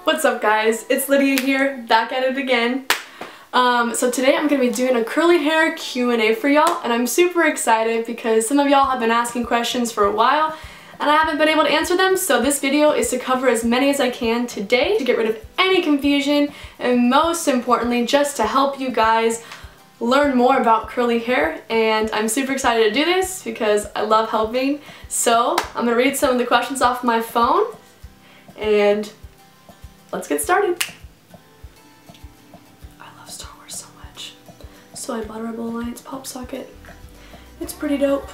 What's up guys, it's Lydia here, back at it again. So today I'm going to be doing a curly hair Q&A for y'all, and I'm super excited because some of y'all have been asking questions for a while and I haven't been able to answer them, so this video is to cover as many as I can today to get rid of any confusion and most importantly just to help you guys learn more about curly hair. And I'm super excited to do this because I love helping. So I'm going to read some of the questions off my phone and let's get started. I love Star Wars so much. So I bought a Rebel Alliance pop socket. It's pretty dope.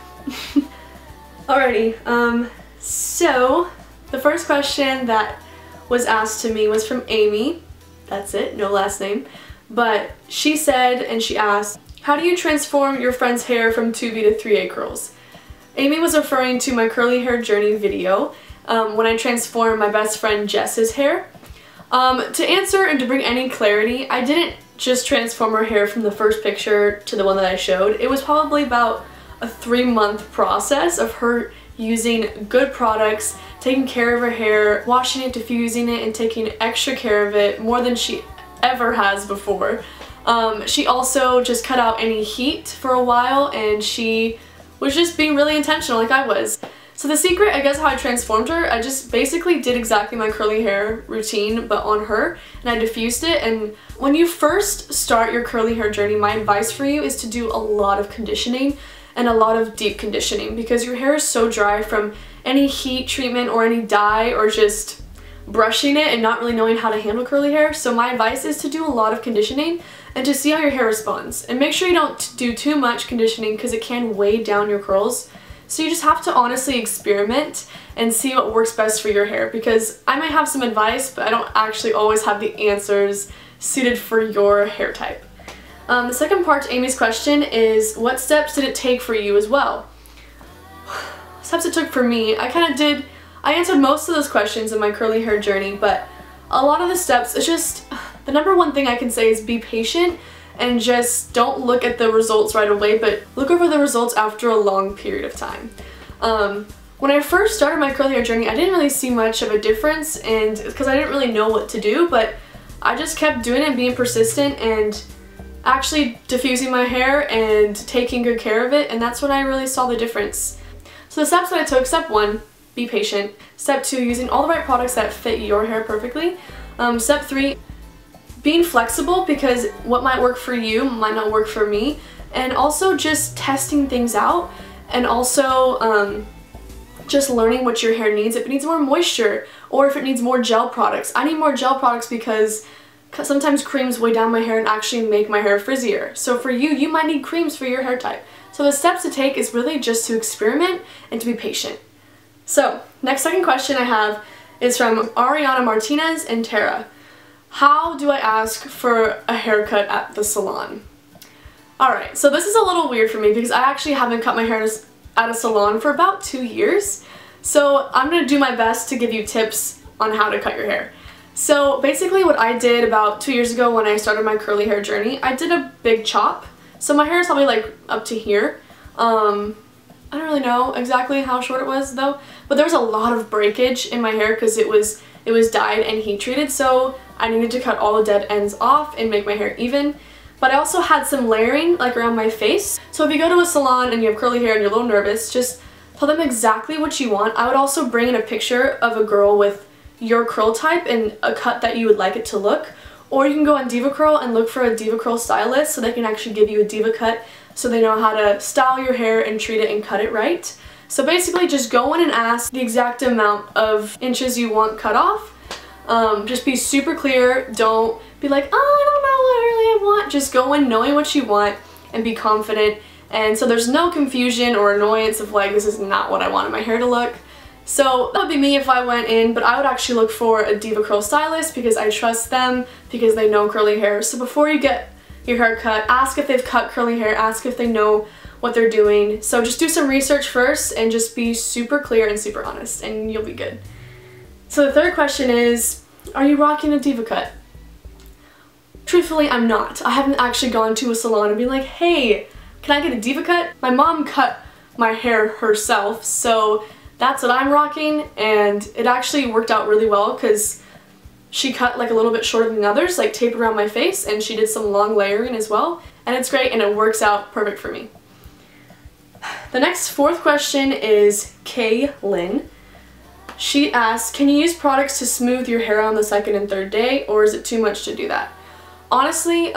Alrighty, so the first question that was asked to me was from Amy. That's it, no last name. But she said, and she asked, how do you transform your friend's hair from 2B to 3A curls? Amy was referring to my curly hair journey video when I transformed my best friend Jess's hair. To answer and to bring any clarity, I didn't just transform her hair from the first picture to the one that I showed. It was probably about a 3-month process of her using good products, taking care of her hair, washing it, diffusing it, and taking extra care of it more than she ever has before. She also just cut out any heat for a while and she was just being really intentional like I was. So the secret, I guess, how I transformed her, I just basically did exactly my curly hair routine but on her, and I diffused it. And when you first start your curly hair journey, my advice for you is to do a lot of conditioning and a lot of deep conditioning because your hair is so dry from any heat treatment or any dye or just brushing it and not really knowing how to handle curly hair. So my advice is to do a lot of conditioning and to see how your hair responds. And make sure you don't do too much conditioning because it can weigh down your curls. So you just have to honestly experiment and see what works best for your hair, because I might have some advice but I don't actually always have the answers suited for your hair type. The second part to Amy's question is, what steps did it take for you as well? Steps it took for me, I answered most of those questions in my curly hair journey, but a lot of the steps, it's just, the number one thing I can say is be patient and just don't look at the results right away, but look over the results after a long period of time. When I first started my curly hair journey, I didn't really see much of a difference, and because I didn't really know what to do, but I just kept doing it and being persistent and actually diffusing my hair and taking good care of it, and that's when I really saw the difference. So the steps that I took: step 1, be patient. Step 2, using all the right products that fit your hair perfectly. Step 3, being flexible because what might work for you might not work for me. And also just testing things out, and also just learning what your hair needs. If it needs more moisture or if it needs more gel products. I need more gel products because sometimes creams weigh down my hair and actually make my hair frizzier. So for you, you might need creams for your hair type. So the steps to take is really just to experiment and to be patient. So, second question I have is from Ariana Martinez and Tara. How do I ask for a haircut at the salon? Alright, so this is a little weird for me because I actually haven't cut my hair at a salon for about 2 years. So I'm going to do my best to give you tips on how to cut your hair. So basically what I did about 2 years ago when I started my curly hair journey, I did a big chop. So my hair is probably like up to here. I don't really know exactly how short it was though, but there was a lot of breakage in my hair because it was dyed and heat treated, so I needed to cut all the dead ends off and make my hair even. But I also had some layering like around my face. So if you go to a salon and you have curly hair and you're a little nervous, just tell them exactly what you want. I would also bring in a picture of a girl with your curl type and a cut that you would like it to look. Or you can go on Diva Curl and look for a Diva Curl stylist so they can actually give you a Diva Cut so they know how to style your hair and treat it and cut it right. So basically just go in and ask the exact amount of inches you want cut off. Just be super clear. Don't be like, oh, I don't know what really I want. Just go in knowing what you want and be confident. And so there's no confusion or annoyance of like, this is not what I wanted my hair to look. So that would be me if I went in, but I would actually look for a Diva Curl stylist because I trust them because they know curly hair. So before you get your hair cut, ask if they've cut curly hair, ask if they know what they're doing. So just do some research first and just be super clear and super honest and you'll be good. So the third question is, are you rocking a Diva Cut? Truthfully, I'm not. I haven't actually gone to a salon and been like, hey, can I get a Diva Cut? My mom cut my hair herself, so that's what I'm rocking, and it actually worked out really well because she cut like a little bit shorter than others, like tape around my face, and she did some long layering as well, and it's great and it works out perfect for me. The next fourth question is Kaylin. She asks, can you use products to smooth your hair on the second and third day, or is it too much to do that? Honestly,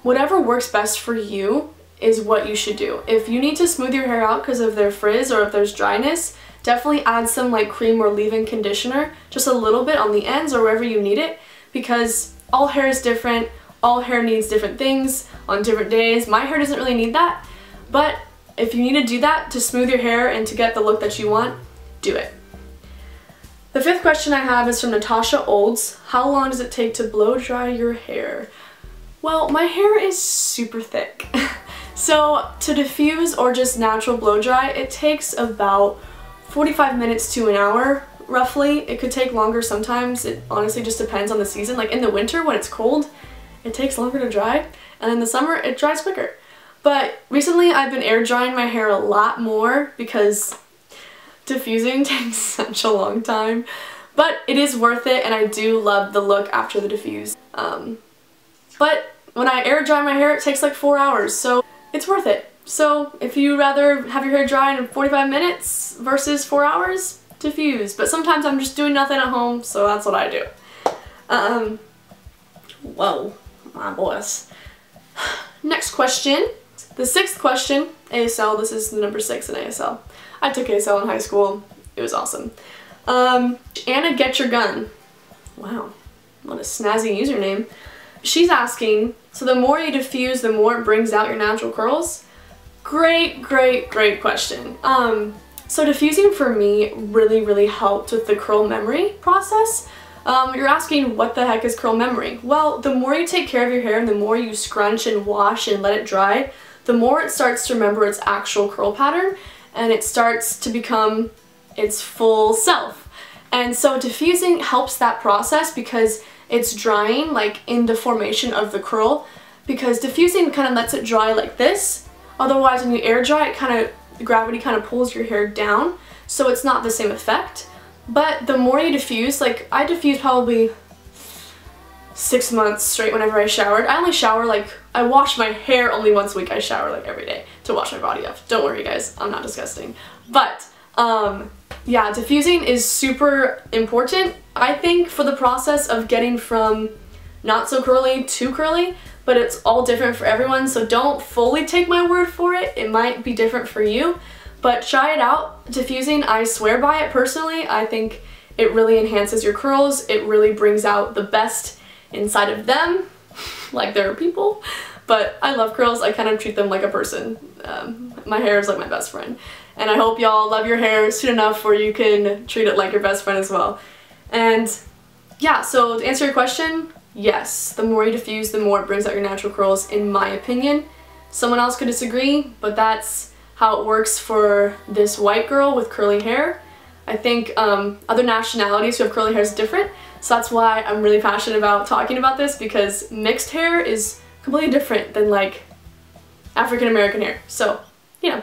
whatever works best for you is what you should do. If you need to smooth your hair out because of their frizz or if there's dryness, definitely add some like cream or leave-in conditioner, just a little bit on the ends or wherever you need it, because all hair is different, all hair needs different things on different days. My hair doesn't really need that, but if you need to do that to smooth your hair and to get the look that you want, do it. The fifth question I have is from Natasha Olds. How long does it take to blow dry your hair? Well, my hair is super thick. So to diffuse or just natural blow dry, it takes about 45 minutes to an hour, roughly. It could take longer sometimes. It honestly just depends on the season. Like in the winter when it's cold, it takes longer to dry, and in the summer it dries quicker. But recently I've been air drying my hair a lot more because diffusing takes such a long time, but it is worth it, and I do love the look after the diffuse. But when I air dry my hair, it takes like 4 hours, so it's worth it. So if you rather have your hair dry in 45 minutes versus 4 hours, diffuse. But sometimes I'm just doing nothing at home, so that's what I do. Whoa, my boss. Next question. The sixth question, ASL. This is the number 6 in ASL. I took ASL in high school. It was awesome. Anna Get Your Gun. Wow, what a snazzy username. She's asking, so the more you diffuse, the more it brings out your natural curls? Great, great, great question. So diffusing for me really helped with the curl memory process. You're asking what the heck is curl memory? Well, the more you take care of your hair and the more you scrunch and wash and let it dry, the more it starts to remember its actual curl pattern, and it starts to become its full self. And so diffusing helps that process because it's drying like in the formation of the curl, because diffusing kind of lets it dry like this. Otherwise when you air dry, it gravity kind of pulls your hair down, so it's not the same effect. But the more you diffuse, like I diffused probably 6 months straight whenever I showered. I only shower I wash my hair only once a week. I shower like every day to wash my body off. Don't worry guys, I'm not disgusting. But yeah, diffusing is super important, I think, for the process of getting from not so curly to curly, but it's all different for everyone, so don't fully take my word for it. It might be different for you, but try it out. Diffusing, I swear by it personally. I think it really enhances your curls. It really brings out the best inside of them, like they're people. But I love curls. I kind of treat them like a person. My hair is like my best friend. And I hope y'all love your hair soon enough where you can treat it like your best friend as well. And yeah, so to answer your question, yes, the more you diffuse, the more it brings out your natural curls, in my opinion. Someone else could disagree, but that's how it works for this white girl with curly hair. I think other nationalities who have curly hair is different, so that's why I'm really passionate about talking about this, because mixed hair is completely different than like African American hair. So, you know.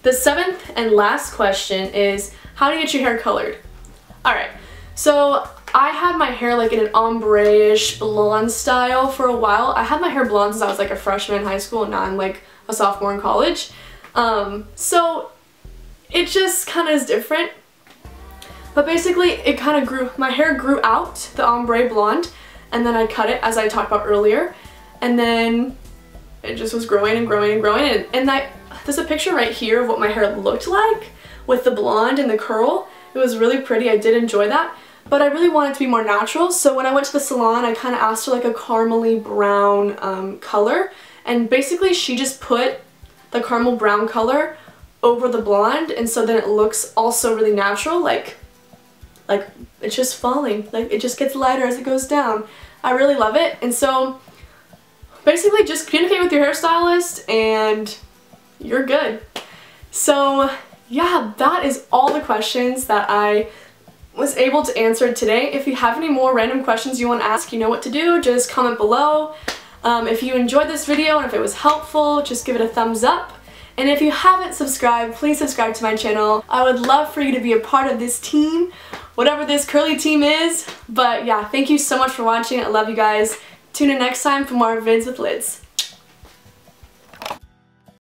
The seventh and last question is, how do you get your hair colored? Alright, so I had my hair like in an ombre-ish blonde style for a while. I had my hair blonde since I was like a freshman in high school, and now I'm like a sophomore in college. So it just kind of is different. But basically it kind of grew, my hair grew out the ombre blonde, and then I cut it as I talked about earlier, and then it just was growing and growing and growing, and there's a picture right here of what my hair looked like with the blonde and the curl. It was really pretty. I did enjoy that, but I really wanted it to be more natural, so when I went to the salon I kind of asked her like a caramely brown color, and basically she just put the caramel brown color over the blonde, and so then it looks also really natural, like it's just falling, like it just gets lighter as it goes down. I really love it. And so basically just communicate with your hairstylist and you're good. So yeah, that is all the questions that I was able to answer today. If you have any more random questions you want to ask, you know what to do. Just comment below. If you enjoyed this video and if it was helpful, just give it a thumbs up. And if you haven't subscribed, please subscribe to my channel. I would love for you to be a part of this team, whatever this curly team is. But yeah, thank you so much for watching. I love you guys. Tune in next time for more vids with lids.